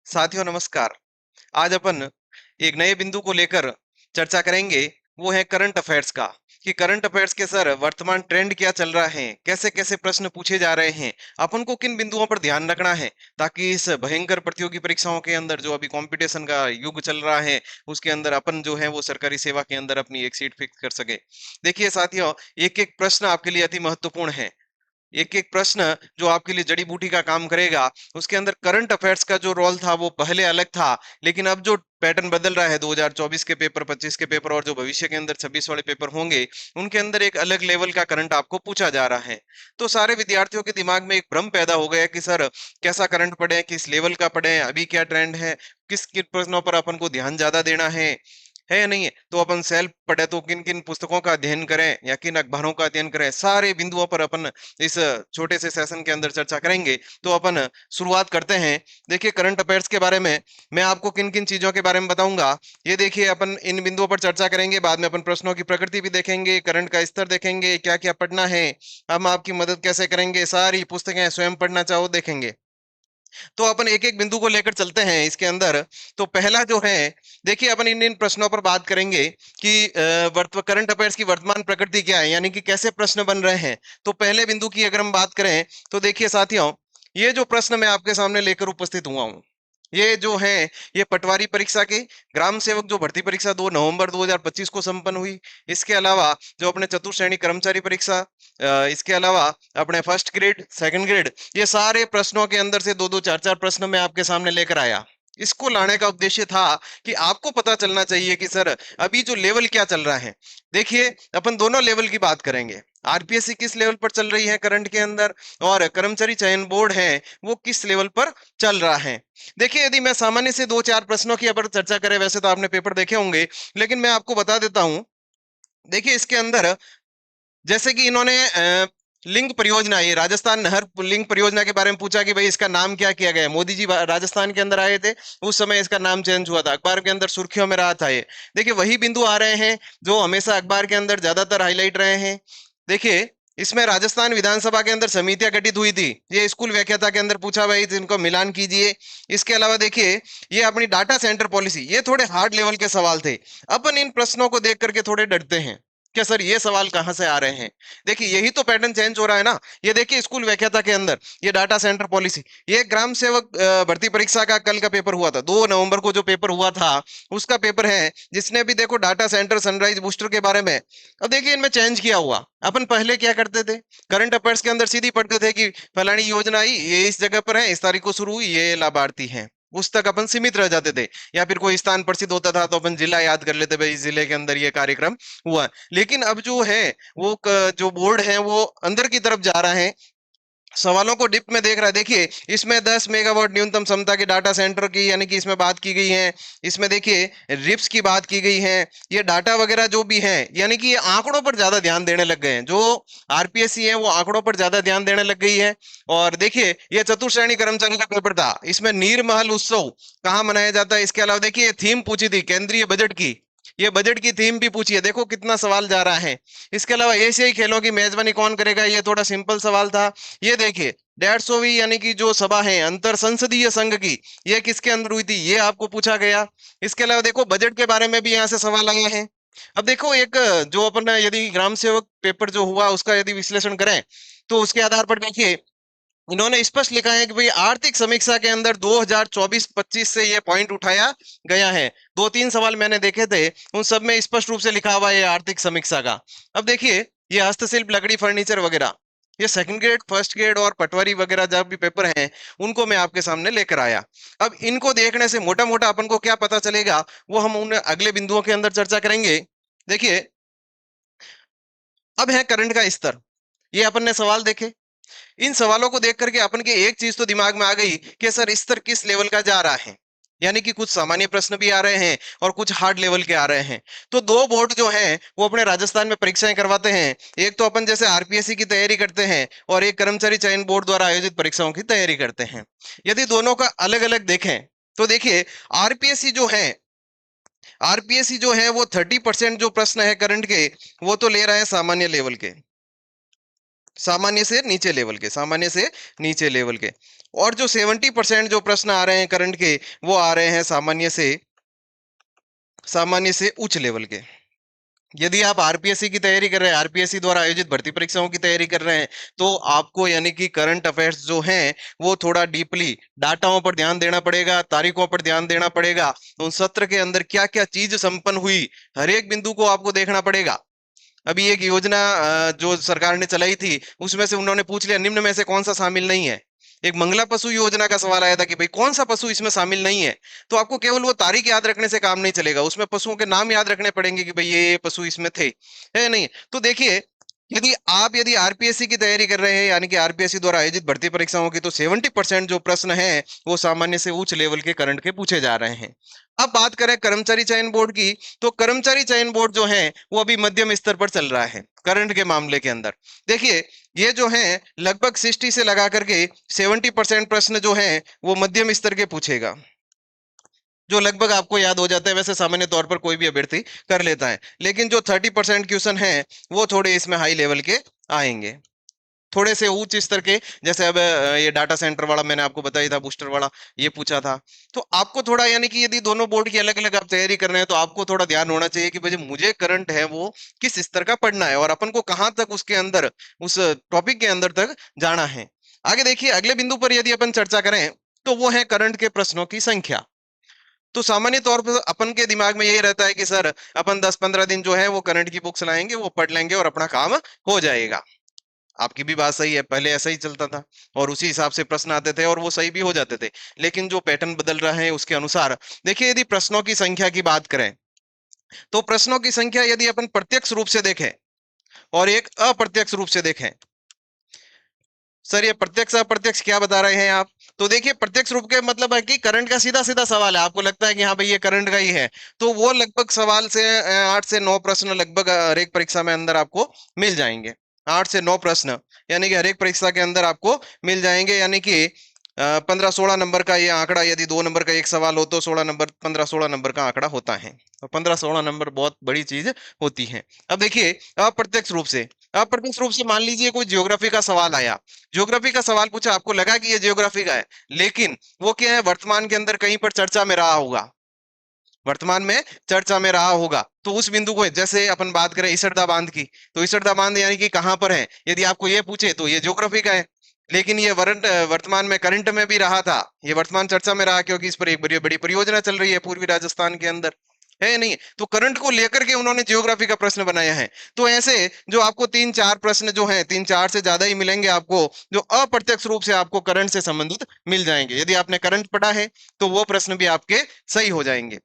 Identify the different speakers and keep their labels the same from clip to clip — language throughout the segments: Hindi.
Speaker 1: साथियों नमस्कार। आज अपन एक नए बिंदु को लेकर चर्चा करेंगे। वो है करंट अफेयर्स का। कि करंट अफेयर्स के सर वर्तमान ट्रेंड क्या चल रहा है, कैसे कैसे प्रश्न पूछे जा रहे हैं, अपन को किन बिंदुओं पर ध्यान रखना है ताकि इस भयंकर प्रतियोगी परीक्षाओं के अंदर जो अभी कंपटीशन का युग चल रहा है उसके अंदर अपन जो है वो सरकारी सेवा के अंदर अपनी एक सीट फिक्स कर सके। देखिए साथियों, एक एक प्रश्न आपके लिए अति महत्वपूर्ण है। एक एक प्रश्न जो आपके लिए जड़ी बूटी का काम करेगा। उसके अंदर करंट अफेयर्स का जो रोल था वो पहले अलग था, लेकिन अब जो पैटर्न बदल रहा है 2024 के पेपर, 25 के पेपर और जो भविष्य के अंदर 26 वाले पेपर होंगे, उनके अंदर एक अलग लेवल का करंट आपको पूछा जा रहा है। तो सारे विद्यार्थियों के दिमाग में एक भ्रम पैदा हो गया कि सर कैसा करंट पढ़े, किस लेवल का पढ़े, अभी क्या ट्रेंड है, किस किन प्रश्नों पर अपन को ध्यान ज्यादा देना है या नहीं है। तो अपन सेल्फ पढ़े तो किन किन पुस्तकों का अध्ययन करें या किन अखबारों का अध्ययन करें, सारे बिंदुओं पर अपन इस छोटे से सेशन के अंदर चर्चा करेंगे। तो अपन शुरुआत करते हैं। देखिए करंट अफेयर्स के बारे में मैं आपको किन किन चीजों के बारे में बताऊंगा, ये देखिए अपन इन बिंदुओं पर चर्चा करेंगे। बाद में अपन प्रश्नों की प्रकृति भी देखेंगे, करंट का स्तर देखेंगे, क्या क्या पढ़ना है, हम आपकी मदद कैसे करेंगे, सारी पुस्तकें स्वयं पढ़ना चाहो देखेंगे। तो अपन एक एक बिंदु को लेकर चलते हैं इसके अंदर। तो पहला जो है, देखिए अपन इन इन प्रश्नों पर बात करेंगे कि करंट अफेयर्स की वर्तमान प्रकृति क्या है, यानी कि कैसे प्रश्न बन रहे हैं। तो पहले बिंदु की अगर हम बात करें तो देखिए साथियों, ये जो प्रश्न मैं आपके सामने लेकर उपस्थित हुआ हूं, ये जो है ये पटवारी परीक्षा के ग्राम सेवक जो भर्ती परीक्षा 2 नवंबर 2025 को संपन्न हुई। इसके अलावा जो अपने चतुर्श्रेणी कर्मचारी परीक्षा, इसके अलावा अपने फर्स्ट ग्रेड, सेकंड ग्रेड, ये सारे प्रश्नों के अंदर से दो दो चार चार प्रश्न मैं आपके सामने लेकर आया। इसको लाने का उद्देश्य था कि आपको पता चलना चाहिए कि सर अभी जो लेवल क्या चल रहा है। देखिए अपन दोनों लेवल की बात करेंगे। आरपीएससी किस लेवल पर चल रही है करंट के अंदर, और कर्मचारी चयन बोर्ड है वो किस लेवल पर चल रहा है। देखिए यदि मैं सामान्य से दो चार प्रश्नों की अगर चर्चा करें, वैसे तो आपने पेपर देखे होंगे, लेकिन मैं आपको बता देता हूं। देखिए इसके अंदर जैसे कि इन्होंने लिंक परियोजना, ये राजस्थान नहर लिंक परियोजना के बारे में पूछा कि भाई इसका नाम क्या किया गया है। मोदी जी राजस्थान के अंदर आए थे, उस समय इसका नाम चेंज हुआ था, अखबार के अंदर सुर्खियों में रहा था ये। देखिए वही बिंदु आ रहे हैं जो हमेशा अखबार के अंदर ज्यादातर हाईलाइट रहे हैं। देखिए इसमें राजस्थान विधानसभा के अंदर समितियां गठित हुई थी, ये स्कूल व्याख्याता के अंदर पूछा भाई इनको मिलान कीजिए। इसके अलावा देखिए ये अपनी डाटा सेंटर पॉलिसी, ये थोड़े हार्ड लेवल के सवाल थे। अपन इन प्रश्नों को देख करके थोड़े डरते हैं क्या सर ये सवाल कहां से आ रहे हैं। देखिए यही तो पैटर्न चेंज हो रहा है ना। ये देखिए स्कूल व्याख्याता के अंदर ये डाटा सेंटर पॉलिसी, ये ग्राम सेवक भर्ती परीक्षा का कल का पेपर हुआ था, 2 नवंबर को जो पेपर हुआ था उसका पेपर है, जिसने भी देखो डाटा सेंटर सनराइज बूस्टर के बारे में। अब देखिए इनमें चेंज किया हुआ। अपन पहले क्या करते थे, करंट अफेयर्स के अंदर सीधी पढ़ते थे कि फलानी योजना आई, ये इस जगह पर है, इस तारीख को शुरू हुई, ये लाभार्थी हैं, उस तक अपन सीमित रह जाते थे। या फिर कोई स्थान प्रसिद्ध होता था तो अपन जिला याद कर लेते, भाई इस जिले के अंदर ये कार्यक्रम हुआ। लेकिन अब जो है वो जो बोर्ड है वो अंदर की तरफ जा रहा है, सवालों को डिप में देख रहा है। देखिए इसमें 10 मेगावाट न्यूनतम क्षमता के डाटा सेंटर की यानी कि इसमें बात की गई है। इसमें देखिए रिप्स की बात की गई है। ये डाटा वगैरह जो भी है, यानी कि ये आंकड़ों पर ज्यादा ध्यान देने लग गए हैं। जो आरपीएससी है वो आंकड़ों पर ज्यादा ध्यान देने लग गई है। और देखिए ये चतुर्श्रेणी कर्मचारी का पेपर था, इसमें नीरमहल उत्सव कहाँ मनाया जाता है। इसके अलावा देखिए थीम पूछी थी केंद्रीय बजट की, ये बजट की थीम भी पूछी है, देखो कितना सवाल जा रहा है। इसके अलावा एशियाई खेलों की मेजबानी कौन करेगा, ये थोड़ा सिंपल सवाल था। ये देखिए 150वीं यानी कि जो सभा है अंतर संसदीय संघ की, ये किसके अंदर हुई थी, ये आपको पूछा गया। इसके अलावा देखो बजट के बारे में भी यहाँ से सवाल आया है। अब देखो एक जो अपन यदि ग्राम सेवक पेपर जो हुआ उसका यदि विश्लेषण करें तो उसके आधार पर देखिए इन्होंने स्पष्ट लिखा है कि भाई आर्थिक समीक्षा के अंदर 2024-25 से ये पॉइंट उठाया गया है। दो तीन सवाल मैंने देखे थे, उन सब में स्पष्ट रूप से लिखा हुआ है आर्थिक समीक्षा का। अब देखिए ये हस्तशिल्प, लकड़ी, फर्नीचर वगैरह, ये सेकंड ग्रेड, फर्स्ट ग्रेड और पटवारी वगैरह जब भी पेपर हैं उनको मैं आपके सामने लेकर आया। अब इनको देखने से मोटा मोटा अपन को क्या पता चलेगा वो हम उन अगले बिंदुओं के अंदर चर्चा करेंगे। देखिए अब है करंट का स्तर, ये अपन ने सवाल देखे। इन सवालों को देख करके अपन के एक चीज तो दिमाग में आ गई कि सर स्तर किस लेवल का जा रहा है, यानी कि कुछ सामान्य प्रश्न भी आ रहे हैं और कुछ हार्ड लेवल के आ रहे हैं। तो दो बोर्ड जो हैं वो अपने राजस्थान में परीक्षाएं करवाते हैं, एक तो अपन जैसे आरपीएससी की तैयारी करते हैं और एक कर्मचारी चयन बोर्ड द्वारा आयोजित परीक्षाओं की तैयारी करते हैं। यदि दोनों का अलग अलग देखें तो देखिए आरपीएससी जो है, आरपीएससी जो है वो 30% जो प्रश्न है करंट के वो तो ले रहा है सामान्य लेवल के। सामान्य से नीचे लेवल के, सामान्य से नीचे लेवल के। और जो 70% जो प्रश्न आ रहे हैं करंट के, वो आ रहे हैं सामान्य से उच्च लेवल के। यदि आप आरपीएससी की तैयारी कर रहे हैं, आरपीएससी द्वारा आयोजित भर्ती परीक्षाओं की तैयारी कर रहे हैं, तो आपको यानी कि करंट अफेयर्स जो हैं वो थोड़ा डीपली डाटाओं पर ध्यान देना पड़ेगा, तारीखों पर ध्यान देना पड़ेगा, उन सत्र के अंदर क्या क्या चीज संपन्न हुई, हर एक बिंदु को आपको देखना पड़ेगा। अभी एक योजना जो सरकार ने चलाई थी, उसमें से उन्होंने पूछ लिया निम्न में से कौन सा शामिल नहीं है। एक मंगला पशु योजना का सवाल आया था कि भाई कौन सा पशु इसमें शामिल नहीं है। तो आपको केवल वो तारीख याद रखने से काम नहीं चलेगा, उसमें पशुओं के नाम याद रखने पड़ेंगे कि भाई ये पशु इसमें थे, है नहीं। तो देखिए, यदि आरपीएससी की तैयारी कर रहे हैं, यानी कि आरपीएससी द्वारा आयोजित भर्ती परीक्षाओं की, तो 70% जो प्रश्न है वो सामान्य से उच्च लेवल के करंट के पूछे जा रहे हैं। अब बात करें कर्मचारी चयन बोर्ड की, तो कर्मचारी चयन बोर्ड जो है वो अभी मध्यम स्तर पर चल रहा है करंट के मामले के अंदर। देखिए, ये जो है लगभग 60 से लगा करके 70% प्रश्न जो है वो मध्यम स्तर के पूछेगा, जो लगभग आपको याद हो जाता है। वैसे सामान्य तौर पर कोई भी अभ्यर्थी कर लेता है, लेकिन जो 30% क्वेश्चन है वो थोड़े इसमें हाई लेवल के आएंगे, थोड़े से उच्च स्तर के। जैसे अब ये डाटा सेंटर वाला मैंने आपको बताया था, बूस्टर वाला ये पूछा था। तो आपको थोड़ा यानी कि यदि दोनों बोर्ड की अलग अलग आप तैयारी कर रहे हैं, तो आपको थोड़ा ध्यान होना चाहिए कि भाई मुझे करंट है वो किस स्तर का पढ़ना है, और अपन को कहाँ तक उसके अंदर, उस टॉपिक के अंदर तक जाना है। आगे देखिए, अगले बिंदु पर यदि अपन चर्चा करें, तो वो है करंट के प्रश्नों की संख्या। तो सामान्य तौर पर अपन के दिमाग में यही रहता है कि सर अपन 10-15 दिन जो है वो करंट की बुक्स लाएंगे, वो पढ़ लेंगे और अपना काम हो जाएगा। आपकी भी बात सही है, पहले ऐसा ही चलता था और उसी हिसाब से प्रश्न आते थे और वो सही भी हो जाते थे। लेकिन जो पैटर्न बदल रहा है उसके अनुसार देखिए, यदि प्रश्नों की संख्या की बात करें, तो प्रश्नों की संख्या यदि अपन प्रत्यक्ष रूप से देखें और एक अप्रत्यक्ष रूप से देखें। सर ये प्रत्यक्ष अप्रत्यक्ष क्या बता रहे हैं आप? तो देखिए, प्रत्यक्ष रूप के मतलब है कि करंट का सीधा सीधा सवाल है, आपको लगता है कि हाँ भाई ये करंट का ही है, तो वो लगभग सवाल से 8 से 9 प्रश्न लगभग हर एक परीक्षा में अंदर आपको मिल जाएंगे। 8 से 9 प्रश्न यानी कि हर एक परीक्षा के अंदर आपको मिल जाएंगे, यानी कि 15-16 नंबर का ये आंकड़ा, यदि 2 नंबर का एक सवाल हो तो 16 नंबर, 15-16 नंबर का आंकड़ा होता है। तो 15-16 नंबर बहुत बड़ी चीज होती है। अब देखिए, अप्रत्यक्ष रूप से, अप्रत्यक्ष रूप से मान लीजिए कोई ज्योग्राफी का सवाल आया, ज्योग्राफी का सवाल पूछा, आपको लगा कि ये ज्योग्राफी का है, लेकिन वो क्या है, वर्तमान के अंदर कहीं पर चर्चा में रहा होगा, वर्तमान में चर्चा में रहा होगा, तो उस बिंदु को, जैसे अपन बात करें इसरदा बांध की, तो इसरदा बांध यानी कि कहां पर है, यदि आपको ये पूछे तो ये ज्योग्राफी का है। लेकिन ये वर्तमान में करंट में भी रहा था, ये वर्तमान चर्चा में रहा क्योंकि इस पर एक बड़ी बड़ी परियोजना चल रही है पूर्वी राजस्थान के अंदर, है नहीं। तो करंट को लेकर के उन्होंने जियोग्राफी का प्रश्न बनाया है। तो ऐसे जो आपको 3-4 प्रश्न जो हैं, 3-4 से ज्यादा ही मिलेंगे आपको, जो अप्रत्यक्ष रूप से आपको करंट से संबंधित मिल जाएंगे। यदि आपने करंट पढ़ा है तो वो प्रश्न भी आपके सही हो जाएंगे।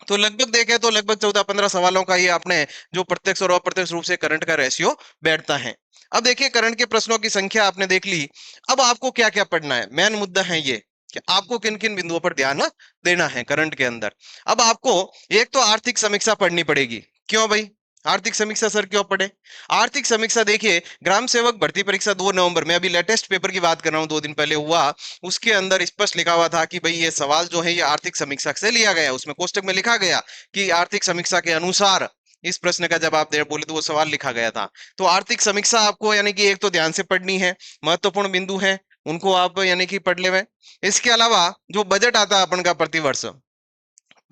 Speaker 1: तो लगभग देखें तो लगभग 14-15 सवालों का ये आपने जो प्रत्यक्ष और अप्रत्यक्ष रूप से करंट का रेशियो बैठता है। अब देखिए, करंट के प्रश्नों की संख्या आपने देख ली, अब आपको क्या क्या पढ़ना है, मेन मुद्दा है ये कि आपको किन किन बिंदुओं पर ध्यान देना है करंट के अंदर। अब आपको एक तो आर्थिक समीक्षा पढ़नी पड़ेगी। क्यों भाई आर्थिक समीक्षा सर क्यों पढ़े? आर्थिक समीक्षा देखिए, ग्राम सेवक भर्ती परीक्षा 2 नवंबर में, अभी लेटेस्ट पेपर की बात कर रहा हूँ, 2 दिन पहले हुआ, उसके अंदर स्पष्ट लिखा हुआ था कि भाई ये सवाल जो है ये आर्थिक समीक्षा से लिया गया, उसमें कोष्टक में लिखा गया कि आर्थिक समीक्षा के अनुसार इस प्रश्न का जवाब दे बोले, तो वो सवाल लिखा गया था। तो आर्थिक समीक्षा आपको यानी कि एक तो ध्यान से पढ़नी है, महत्वपूर्ण बिंदु है उनको आप यानी कि पढ़ ले। इसके अलावा जो बजट आता है अपन का प्रतिवर्ष,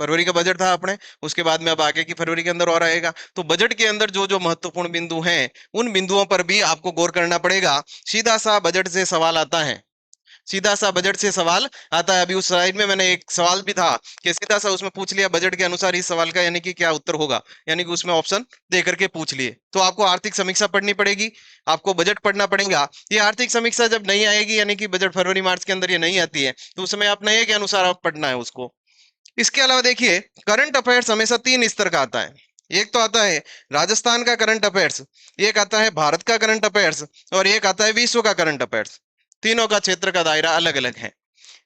Speaker 1: फरवरी का बजट था अपने, उसके बाद में अब आगे की फरवरी के अंदर और आएगा, तो बजट के अंदर जो जो महत्वपूर्ण बिंदु हैं उन बिंदुओं पर भी आपको गौर करना पड़ेगा। सीधा सा बजट से सवाल आता है, सीधा सा बजट से सवाल आता है। अभी उस स्लाइड में मैंने एक सवाल भी था कि सीधा सा उसमें पूछ लिया बजट के अनुसार इस सवाल का यानी कि क्या उत्तर होगा, यानी कि उसमें ऑप्शन दे करके पूछ लिए। तो आपको आर्थिक समीक्षा पढ़नी पड़ेगी, आपको बजट पढ़ना पड़ेगा। ये आर्थिक समीक्षा जब नहीं आएगी, यानी कि बजट फरवरी मार्च के अंदर ये नहीं आती है, तो उस समय आप नए के अनुसार आप पढ़ना है उसको। इसके अलावा देखिए, करंट अफेयर्स हमेशा 3 स्तर का आता है। एक तो आता है राजस्थान का करंट अफेयर्स, एक आता है भारत का करंट अफेयर्स, और एक आता है विश्व का करंट अफेयर्स। तीनों का क्षेत्र का दायरा अलग अलग है।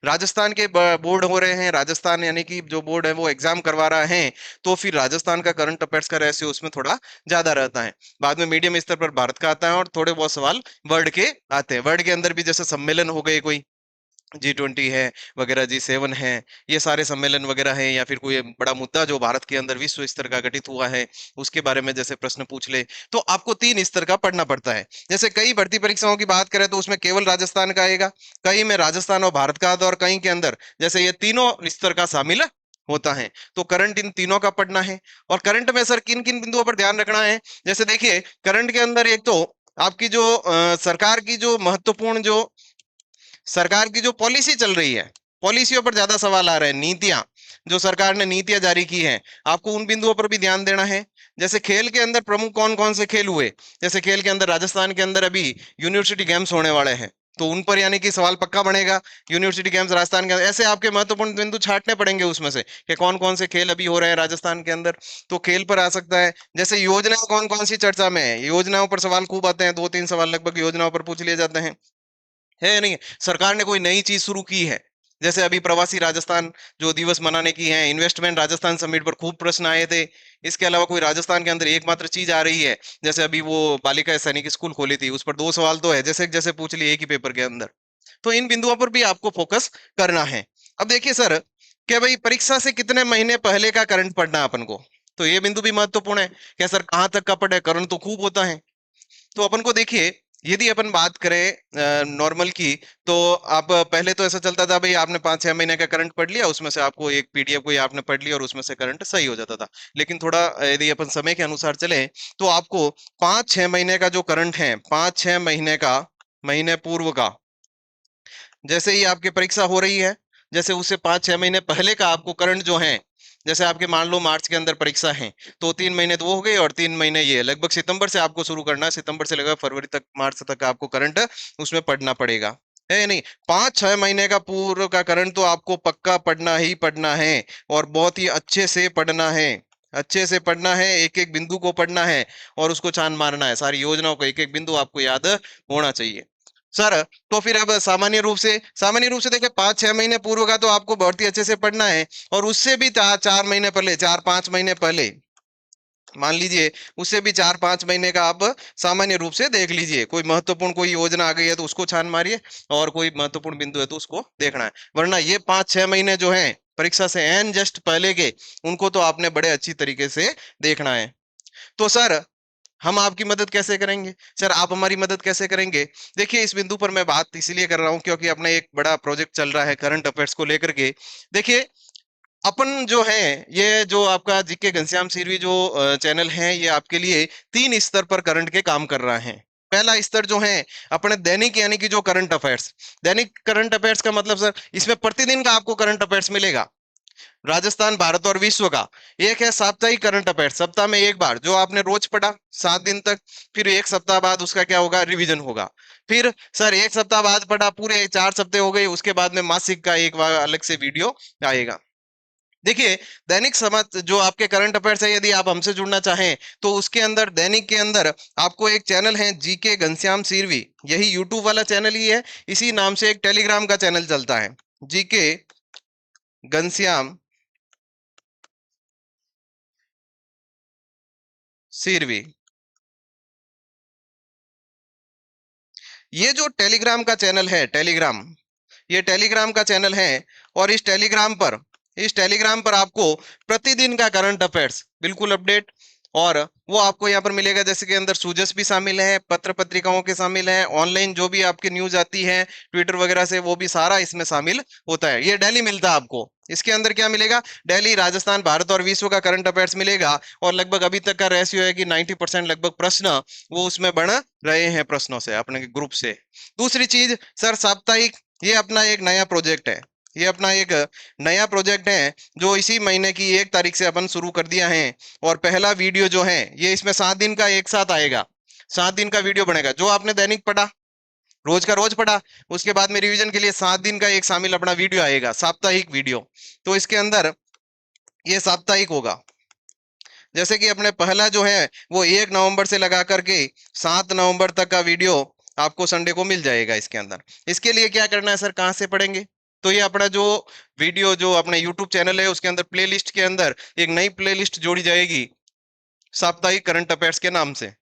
Speaker 1: राजस्थान के बोर्ड हो रहे हैं, राजस्थान यानी कि जो बोर्ड है वो एग्जाम करवा रहा है, तो फिर राजस्थान का करंट अफेयर्स का रेशियो उसमें थोड़ा ज्यादा रहता है। बाद में मीडियम स्तर पर भारत का आता है और थोड़े बहुत सवाल वर्ल्ड के आते हैं। वर्ल्ड के अंदर भी जैसे सम्मेलन हो गए कोई, G20 है वगैरह, G7 है, ये सारे सम्मेलन वगैरह हैं, या फिर कोई बड़ा मुद्दा जो भारत के अंदर विश्व स्तर का घटित हुआ है उसके बारे में जैसे प्रश्न पूछ ले, तो आपको 3 स्तर का पढ़ना पड़ता है। जैसे कई भर्ती परीक्षाओं की बात करें तो उसमें केवल राजस्थान का आएगा, कई में राजस्थान और भारत का आता है, और कई के अंदर जैसे ये तीनों स्तर का शामिल होता है। तो करंट इन तीनों का पढ़ना है। और करंट में सर किन किन बिंदुओं पर ध्यान रखना है, जैसे देखिए करंट के अंदर एक तो आपकी जो सरकार की जो महत्वपूर्ण जो सरकार की जो पॉलिसी चल रही है, पॉलिसियों पर ज्यादा सवाल आ रहे हैं। नीतियां, जो सरकार ने नीतियां जारी की हैं, आपको उन बिंदुओं पर भी ध्यान देना है। जैसे खेल के अंदर प्रमुख कौन कौन से खेल हुए, जैसे खेल के अंदर राजस्थान के अंदर अभी यूनिवर्सिटी गेम्स होने वाले हैं, तो उन पर यानी कि सवाल पक्का बनेगा। यूनिवर्सिटी गेम्स राजस्थान के अंदर, ऐसे आपके महत्वपूर्ण बिंदु छांटने पड़ेंगे उसमें से कि कौन कौन से खेल अभी हो रहे हैं राजस्थान के अंदर, तो खेल पर आ सकता है। जैसे योजनाएं कौन कौन सी चर्चा में है, योजनाओं पर सवाल खूब आते हैं, 2-3 सवाल लगभग योजनाओं पर पूछ लिए जाते हैं, है या नहीं। सरकार ने कोई नई चीज शुरू की है, जैसे अभी प्रवासी राजस्थान जो दिवस मनाने की है, इन्वेस्टमेंट राजस्थान समिट पर खूब प्रश्न आए थे। इसके अलावा कोई राजस्थान के अंदर एकमात्र चीज आ रही है, जैसे अभी वो बालिका सैनिक स्कूल खोली थी, उस पर 2 सवाल तो है, जैसे जैसे पूछ लिए एक ही पेपर के अंदर। तो इन बिंदुओं पर भी आपको फोकस करना है। अब देखिए सर, क्या भाई परीक्षा से कितने महीने पहले का करंट पढ़ना है अपन को, तो ये बिंदु भी महत्वपूर्ण है। क्या सर कहाँ तक का पढ़े, करंट तो खूब होता है। तो अपन को देखिए, यदि अपन बात करें नॉर्मल की, तो आप पहले तो ऐसा चलता था भाई, आपने 5-6 महीने का करंट पढ़ लिया, उसमें से आपको एक पीडीएफ कोई आपने पढ़ लिया और उसमें से करंट सही हो जाता था। लेकिन थोड़ा यदि अपन समय के अनुसार चले, तो आपको 5-6 महीने का जो करंट है, 5-6 महीने का, महीने पूर्व का, जैसे ही आपकी परीक्षा हो रही है, जैसे उससे 5-6 महीने पहले का आपको करंट जो है, जैसे आपके मान लो मार्च के अंदर परीक्षा है, तो 3 महीने तो वो हो गए, और 3 महीने ये लगभग सितंबर से आपको शुरू करना है, सितंबर से लगभग फरवरी तक, मार्च तक आपको करंट उसमें पढ़ना पड़ेगा, है या नहीं। 5-6 महीने का पूर्व का करंट तो आपको पक्का पढ़ना ही पढ़ना है, और बहुत ही अच्छे से पढ़ना है, अच्छे से पढ़ना है, एक एक बिंदु को पढ़ना है, और उसको छान मारना है, सारी योजनाओं को एक एक बिंदु आपको याद होना चाहिए सर। तो फिर अब सामान्य रूप से देखिए 5-6 महीने पूर्व का तो आपको बहुत ही अच्छे से पढ़ना है, और उससे भी 4-4 महीने पहले, 4-5 महीने पहले, मान लीजिए उससे भी 4-5 महीने का आप सामान्य रूप से देख लीजिए, कोई महत्वपूर्ण कोई योजना आ गई है तो उसको छान मारिए, और कोई महत्वपूर्ण बिंदु है तो उसको देखना है। वरना ये 5-6 महीने जो है परीक्षा से एन जस्ट पहले के, उनको तो आपने बड़े अच्छी तरीके से देखना है। तो सर हम आपकी मदद कैसे करेंगे, सर आप हमारी मदद कैसे करेंगे। देखिए इस बिंदु पर मैं बात इसलिए कर रहा हूं क्योंकि अपना एक बड़ा प्रोजेक्ट चल रहा है करंट अफेयर्स को लेकर के। देखिए अपन जो है, ये जो आपका जीके घनश्याम सिरवी जो चैनल है, ये आपके लिए 3 स्तर पर करंट के काम कर रहा है। पहला स्तर जो है अपने दैनिक यानी कि जो करंट अफेयर्स, दैनिक करंट अफेयर्स का मतलब सर, इसमें प्रतिदिन का आपको करंट अफेयर्स मिलेगा, राजस्थान, भारत और विश्व का। एक है साप्ताहिक करंट अफेयर, सप्ताह में एक बार, जो आपने रोज पढ़ा 7 दिन तक, फिर एक सप्ताह बाद उसका क्या होगा, रिवीजन होगा। फिर सर एक सप्ताह बाद पढ़ा, पूरे 4 सप्ताह हो गए, उसके बाद में मासिक का एक अलग से वीडियो आएगा। देखिए दैनिक समाज जो आपके करंट अफेयर्स है, यदि आप हमसे जुड़ना चाहें तो उसके अंदर दैनिक के अंदर आपको एक चैनल है जीके घनश्याम सिरवी, यही यूट्यूब वाला चैनल ही है, इसी नाम से एक टेलीग्राम का चैनल चलता है, जीके घनश्याम सिरवी। ये जो टेलीग्राम का चैनल है, टेलीग्राम, ये टेलीग्राम का चैनल है, और इस टेलीग्राम पर आपको प्रतिदिन का करंट अफेयर्स बिल्कुल अपडेट, और वो आपको यहाँ पर मिलेगा, जैसे कि अंदर सूजस भी शामिल है, पत्र पत्रिकाओं के शामिल है, ऑनलाइन जो भी आपके न्यूज आती है ट्विटर वगैरह से, वो भी सारा इसमें शामिल होता है। ये डेली मिलता है आपको। इसके अंदर क्या मिलेगा, डेली राजस्थान, भारत और विश्व का करंट अफेयर्स मिलेगा, और लगभग अभी तक का रेशियो है कि 90% लगभग प्रश्न वो उसमें बन रहे हैं प्रश्नों से, अपने ग्रुप से। दूसरी चीज सर साप्ताहिक, ये अपना एक नया प्रोजेक्ट है, ये अपना एक नया प्रोजेक्ट है जो इसी महीने की 1 तारीख से अपन शुरू कर दिया है। और पहला वीडियो जो है ये इसमें 7 दिन का एक साथ आएगा, 7 दिन का वीडियो बनेगा, जो आपने दैनिक पढ़ा, रोज का रोज पढ़ा, उसके बाद में रिवीजन के लिए 7 दिन का एक शामिल अपना वीडियो आएगा, साप्ताहिक वीडियो। तो इसके अंदर ये साप्ताहिक होगा, जैसे कि अपने पहला जो है वो 1 नवंबर से लगा करके 7 नवंबर तक का वीडियो आपको संडे को मिल जाएगा इसके अंदर। इसके लिए क्या करना है सर, कहाँ से पढ़ेंगे, तो ये अपना जो वीडियो जो अपने यूट्यूब चैनल है उसके अंदर प्लेलिस्ट के अंदर एक नई प्लेलिस्ट जोड़ी जाएगी, साप्ताहिक करंट अफेयर्स के नाम से।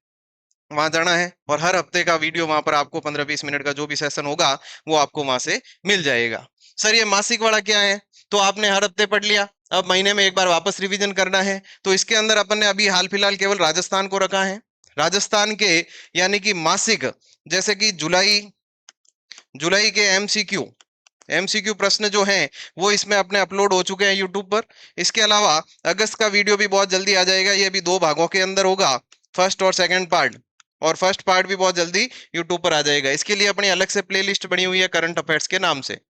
Speaker 1: वहां जाना है और हर हफ्ते का वीडियो वहां पर आपको 15-20 मिनट का जो भी सेशन होगा वो आपको वहां से मिल जाएगा। सर ये मासिक वाला क्या है? तो आपने हर हफ्ते पढ़ लिया, अब महीने में एक बार वापस रिवीजन करना है। तो इसके अंदर अपन ने अभी हाल फिलहाल केवल राजस्थान को रखा है। राजस्थान के यानी कि मासिक, जैसे कि जुलाई जुलाई के एमसीक्यू प्रश्न जो हैं वो इसमें अपने अपलोड हो चुके हैं यूट्यूब पर। इसके अलावा अगस्त का वीडियो भी बहुत जल्दी आ जाएगा, ये भी 2 भागों के अंदर होगा, फर्स्ट और सेकंड पार्ट। और फर्स्ट पार्ट भी बहुत जल्दी यूट्यूब पर आ जाएगा। इसके लिए अपनी अलग से प्लेलिस्ट बनी हुई है करंट अफेयर्स के नाम से।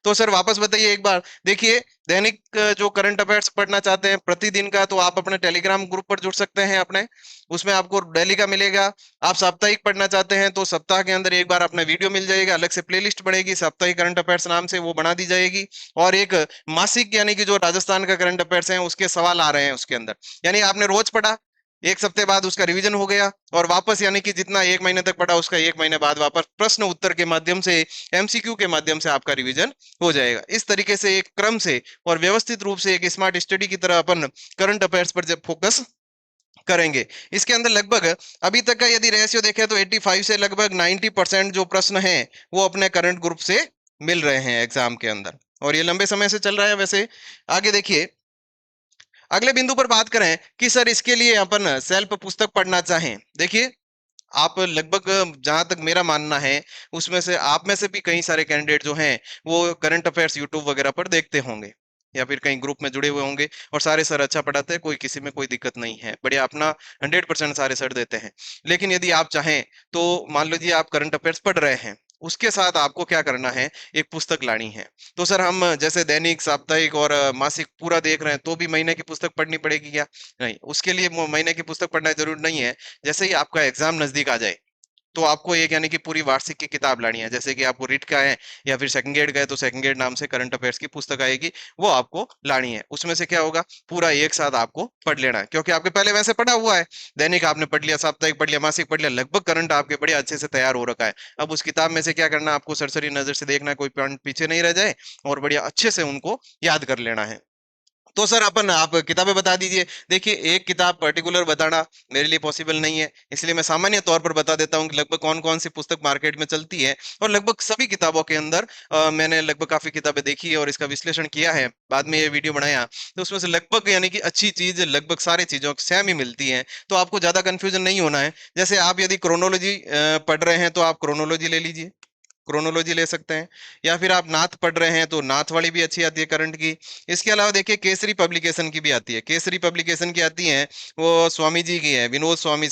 Speaker 1: तो सर वापस बताइए एक बार। देखिए, दैनिक जो करंट अफेयर्स पढ़ना चाहते हैं प्रतिदिन का, तो आप अपने टेलीग्राम ग्रुप पर जुड़ सकते हैं अपने, उसमें आपको डेली का मिलेगा। आप साप्ताहिक पढ़ना चाहते हैं तो सप्ताह के अंदर एक बार अपना वीडियो मिल जाएगा, अलग से प्लेलिस्ट बनेगी साप्ताहिक करंट अफेयर्स नाम से, वो बना दी जाएगी। और एक मासिक यानी कि जो राजस्थान का करंट अफेयर्स है उसके सवाल आ रहे हैं उसके अंदर, यानी आपने रोज पढ़ा, एक सप्ते बाद उसका रिवीजन हो गया, और वापस यानी कि जितना एक महीने तक पढ़ा उसका एक महीने बाद वापस प्रश्न उत्तर के माध्यम से, एमसीक्यू के माध्यम से आपका रिवीजन हो जाएगा। इस तरीके से एक क्रम से और व्यवस्थित रूप से एक स्मार्ट स्टडी की तरह अपन करंट अफेयर्स पर जब फोकस करेंगे। इसके अंदर लगभग अभी तक का यदि रेशियो देखें तो 85 से लगभग 90% जो प्रश्न हैं वो अपने करंट ग्रुप से मिल रहे हैं एग्जाम के अंदर, और ये लंबे समय से चल रहा है। वैसे आगे देखिए, अगले बिंदु पर बात करें कि सर इसके लिए अपन सेल्फ पुस्तक पढ़ना चाहें। देखिए, आप लगभग जहां तक मेरा मानना है उसमें से आप में से भी कई सारे कैंडिडेट जो हैं वो करंट अफेयर्स यूट्यूब वगैरह पर देखते होंगे, या फिर कहीं ग्रुप में जुड़े हुए होंगे, और सारे सर अच्छा पढ़ाते हैं, कोई किसी में कोई दिक्कत नहीं है, बढ़िया अपना 100% सारे सर देते हैं। लेकिन यदि आप चाहें तो मान लीजिए आप करंट अफेयर्स पढ़ रहे हैं, उसके साथ आपको क्या करना है, एक पुस्तक लानी है। तो सर हम जैसे दैनिक, साप्ताहिक और मासिक पूरा देख रहे हैं तो भी महीने की पुस्तक पढ़नी पड़ेगी क्या? नहीं, उसके लिए महीने की पुस्तक पढ़ना जरूरी नहीं है। जैसे ही आपका एग्जाम नजदीक आ जाए तो आपको एक यानी कि पूरी वार्षिक की किताब लानी है, जैसे कि आपको रिट का है या फिर सेकंड ग्रेड का है तो सेकंड ग्रेड नाम से करंट अफेयर्स की पुस्तक आएगी, वो आपको लानी है। उसमें से क्या होगा, पूरा एक साथ आपको पढ़ लेना है, क्योंकि आपके पहले वैसे पढ़ा हुआ है। दैनिक आपने पढ़ लिया, साप्ताहिक पढ़ लिया, मासिक पढ़ लिया, लगभग करंट आपके बड़े अच्छे से तैयार हो रखा है। अब उस किताब में से क्या करना है, आपको सरसरी नजर से देखना है, कोई पॉइंट पीछे नहीं रह जाए, और बढ़िया अच्छे से उनको याद कर लेना है। तो सर अपन आप किताबें बता दीजिए। देखिए, एक किताब पर्टिकुलर बताना मेरे लिए पॉसिबल नहीं है, इसलिए मैं सामान्य तौर पर बता देता हूँ कि लगभग कौन कौन सी पुस्तक मार्केट में चलती है। और लगभग सभी किताबों के अंदर मैंने लगभग काफी किताबें देखी है और इसका विश्लेषण किया है, बाद में ये वीडियो बनाया, तो उसमें से लगभग यानी कि अच्छी चीज लगभग सारी चीजों सेम ही मिलती है। तो आपको ज्यादा कंफ्यूजन नहीं होना है। जैसे आप यदि क्रोनोलॉजी पढ़ रहे हैं तो आप क्रोनोलॉजी ले लीजिए, क्रोनोलॉजी ले सकते हैं। या फिर आप नाथ पढ़ रहे हैं तो नाथ वाली भी अच्छी आती है करंट की। इसके अलावा देखिए, केसरी पब्लिकेशन की भी आती है, केसरी पब्लिकेशन की आती है, वो स्वामी जी की है, विनोद स्वामी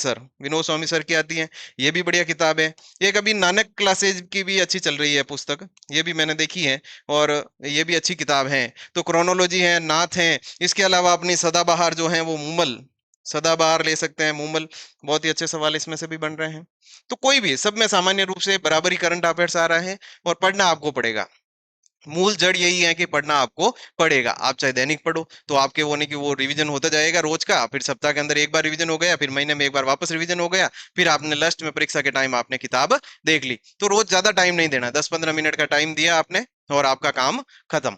Speaker 1: सर की आती है, ये भी बढ़िया किताब है। एक अभी नानक क्लासेज की भी अच्छी चल रही है पुस्तक, ये भी मैंने देखी है, और ये भी अच्छी किताब है। तो क्रोनोलॉजी है, नाथ है। इसके अलावा अपनी सदाबहार जो है वो मूमल, सदाबहार ले सकते हैं, मूमल, बहुत ही अच्छे सवाल इसमें से भी बन रहे हैं। तो कोई भी, सब में सामान्य रूप से बराबरी करंट अफेयर्स आ रहा है, और पढ़ना आपको पड़ेगा। मूल जड़ यही है कि पढ़ना आपको पड़ेगा। आप चाहे दैनिक पढ़ो तो आपके वो नहीं कि वो रिवीजन होता जाएगा रोज का, फिर सप्ताह के अंदर एक बार रिवीजन हो गया, फिर महीने में एक बार वापस रिवीजन हो गया, फिर आपने लास्ट में परीक्षा के टाइम आपने किताब देख ली। तो रोज ज्यादा टाइम नहीं देना, 10-15 मिनट का टाइम दिया आपने और आपका काम खत्म।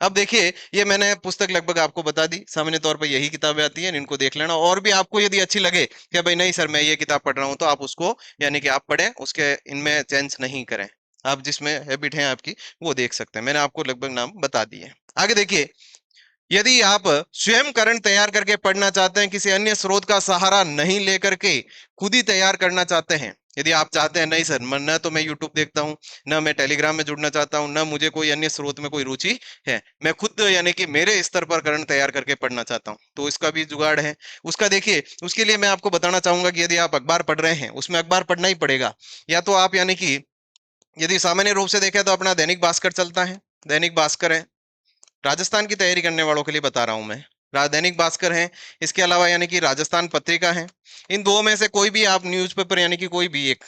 Speaker 1: अब देखिए, ये मैंने पुस्तक लगभग आपको बता दी, सामान्य तौर पर यही किताबें आती हैं, इनको देख लेना। और भी आपको यदि अच्छी लगे कि भाई नहीं सर मैं ये किताब पढ़ रहा हूँ, तो आप उसको यानी कि आप पढ़ें, उसके इनमें चेंज नहीं करें। आप जिसमें हैबिट है आपकी वो देख सकते हैं, मैंने आपको लगभग नाम बता दिए। आगे देखिए, यदि आप स्वयं करंट तैयार करके पढ़ना चाहते हैं, किसी अन्य स्रोत का सहारा नहीं लेकर के खुद ही तैयार करना चाहते हैं, यदि आप चाहते हैं नहीं सर न तो मैं यूट्यूब देखता हूं, न मैं टेलीग्राम में जुड़ना चाहता हूं, न मुझे कोई अन्य स्रोत में कोई रुचि है, मैं खुद यानी कि मेरे स्तर पर करंट तैयार करके पढ़ना चाहता हूं, तो इसका भी जुगाड़ है। उसका देखिए, उसके लिए मैं आपको बताना चाहूंगा कि यदि आप अखबार पढ़ रहे हैं, उसमें अखबार पढ़ना ही पड़ेगा। या तो आप यानी कि यदि सामान्य रूप से देखें तो अपना दैनिक भास्कर चलता है, दैनिक भास्कर है, राजस्थान की तैयारी करने वालों के लिए बता रहा हूं मैं, दैनिक भास्कर है। इसके अलावा यानी कि राजस्थान पत्रिका है। इन दो में से कोई भी आप न्यूज़पेपर यानी कि कोई भी एक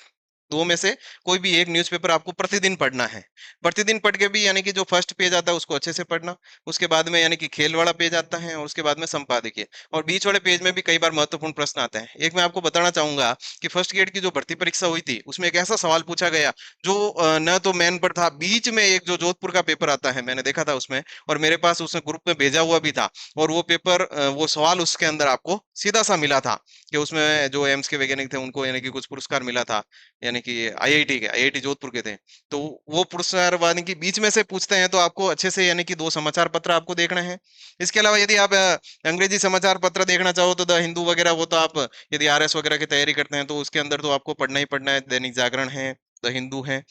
Speaker 1: दो में से कोई भी एक न्यूज़पेपर आपको प्रतिदिन पढ़ना है। प्रतिदिन पढ़ के भी यानी कि जो फर्स्ट पेज आता है उसको अच्छे से पढ़ना, उसके बाद में यानी कि खेल वाला पेज आता है और उसके बाद में संपादकीय, और बीच वाले पेज में भी कई बार महत्वपूर्ण प्रश्न आते हैं। एक मैं आपको बताना चाहूंगा कि फर्स्ट ग्रेड की जो भर्ती परीक्षा हुई थी उसमें एक ऐसा सवाल पूछा गया जो न तो मैन पर था, बीच में एक जो जोधपुर का पेपर आता है मैंने देखा था उसमें, और मेरे पास उसने ग्रुप में भेजा हुआ भी था, और वो पेपर वो सवाल उसके अंदर आपको सीधा सा मिला था कि उसमें जो एम्स के वैज्ञानिक थे उनको यानी कि कुछ पुरस्कार मिला था, यानी कि आईआईटी जोधपुर के थे। तो वो पुरस्कार यानी कि बीच में से पूछते हैं, तो आपको अच्छे से यानी कि दो समाचार पत्र आपको देखना है। इसके अलावा यदि आप अंग्रेजी समाचार पत्र देखना चाहो तो द हिंदू वगैरह, वो तो आप यदि आरएस वगैरह की तैयारी करते हैं तो उसके अंदर तो आपको पढ़ना ही पढ़ना है। दैनिक जागरण है, द हिंदू है।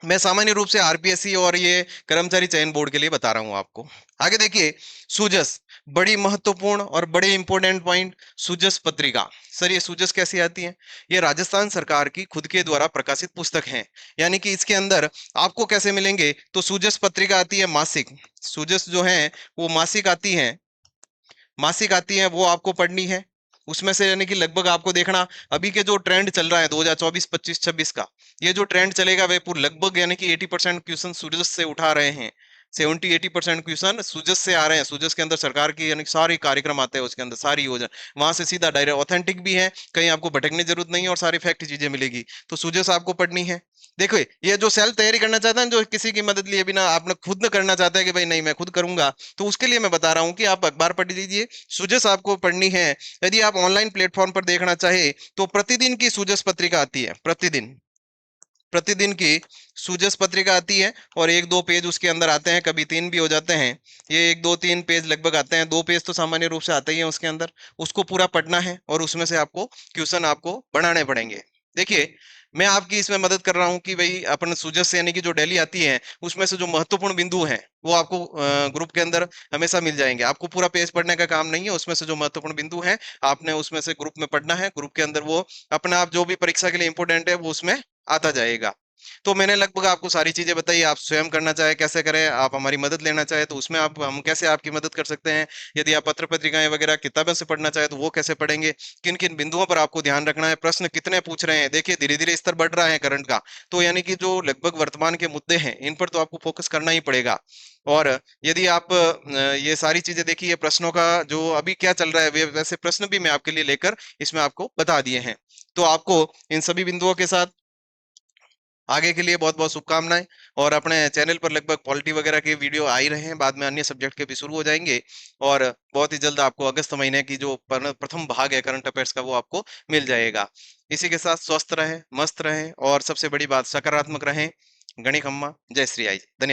Speaker 1: मैं सामान्य रूप से आरपीएससी और ये कर्मचारी चयन बोर्ड के लिए बता रहा हूं आपको। आगे देखिए, सुजस, बड़ी महत्वपूर्ण और बड़े इंपॉर्टेंट पॉइंट, सुजस पत्रिका। सर ये सुजस कैसी आती है? ये राजस्थान सरकार की खुद के द्वारा प्रकाशित पुस्तक है, यानी कि इसके अंदर आपको कैसे मिलेंगे, तो सुजस पत्रिका आती है मासिक। सुजस जो है वो मासिक आती है, मासिक आती है, वो आपको पढ़नी है। उसमें से यानी कि लगभग आपको देखना अभी के जो ट्रेंड चल रहा है 2024 25 26 का, ये जो ट्रेंड चलेगा वे पूर्ण लगभग यानी कि 80% क्वेश्चन सूरजस से उठा रहे हैं। 70-80% क्वेश्चन सूजस से आ रहे हैं। सूजस के अंदर सरकार की यानी कि सारे कार्यक्रम आते हैं, उसके अंदर सारी योजना वहां से सीधा डायरेक्ट ऑथेंटिक भी है, कहीं आपको भटकने की जरूरत नहीं है और सारी फैक्ट चीजें मिलेगी। तो सूजस आपको पढ़नी है। देखो ये जो सेल्फ तैयारी करना चाहता है, जो किसी की मदद लिए बिना आपने खुद करना चाहता है कि भाई नहीं मैं खुद करूंगा, तो उसके लिए मैं बता रहा हूँ कि आप अखबार पढ़ लीजिए, सुजस आपको पढ़नी है। यदि आप ऑनलाइन प्लेटफॉर्म पर देखना चाहे तो प्रतिदिन की सुजस पत्रिका आती है, प्रतिदिन, प्रतिदिन की सुजस पत्रिका आती है, और एक दो पेज उसके अंदर आते हैं, कभी तीन भी हो जाते हैं। ये एक दो तीन पेज लगभग आते हैं, दो पेज तो सामान्य रूप से आते ही है उसके अंदर। उसको पूरा पढ़ना है और उसमें से आपको क्वेश्चन आपको बनाने पड़ेंगे। देखिए मैं आपकी इसमें मदद कर रहा हूं कि भाई अपन सुजस से यानी कि जो डेली आती है उसमें से जो महत्वपूर्ण बिंदु हैं वो आपको ग्रुप के अंदर हमेशा मिल जाएंगे। आपको पूरा पेज पढ़ने का काम नहीं है, उसमें से जो महत्वपूर्ण बिंदु हैं आपने उसमें से ग्रुप में पढ़ना है। ग्रुप के अंदर वो अपना आप जो भी परीक्षा के लिए इंपोर्टेंट है वो उसमें आता जाएगा। तो मैंने लगभग आपको सारी चीजें बताई। आप स्वयं करना चाहे कैसे करें, आप हमारी मदद लेना चाहे तो उसमें आप हम कैसे आपकी मदद कर सकते हैं। यदि आप पत्र पत्रिकाएं वगैरह किताबों से पढ़ना चाहे तो वो कैसे पढ़ेंगे, किन किन बिंदुओं पर आपको ध्यान रखना है, प्रश्न कितने पूछ रहे हैं। देखिए धीरे धीरे स्तर बढ़ रहा है करंट का, तो यानी कि जो लगभग वर्तमान के मुद्दे हैं इन पर तो आपको फोकस करना ही पड़ेगा। और यदि आप ये सारी चीजें देखिए, प्रश्नों का जो अभी क्या चल रहा है वे वैसे प्रश्न भी मैं आपके लिए लेकर इसमें आपको बता दिए हैं। तो आपको इन सभी बिंदुओं के साथ आगे के लिए बहुत बहुत शुभकामनाएं। और अपने चैनल पर लगभग पॉलिटी वगैरह के वीडियो आ ही रहे हैं, बाद में अन्य सब्जेक्ट के भी शुरू हो जाएंगे, और बहुत ही जल्द आपको अगस्त महीने की जो प्रथम भाग है करंट अफेयर्स का वो आपको मिल जाएगा। इसी के साथ स्वस्थ रहें, मस्त रहें, और सबसे बड़ी बात सकारात्मक रहें। गणिक अम्मा, जय श्री आई, धन्यवाद।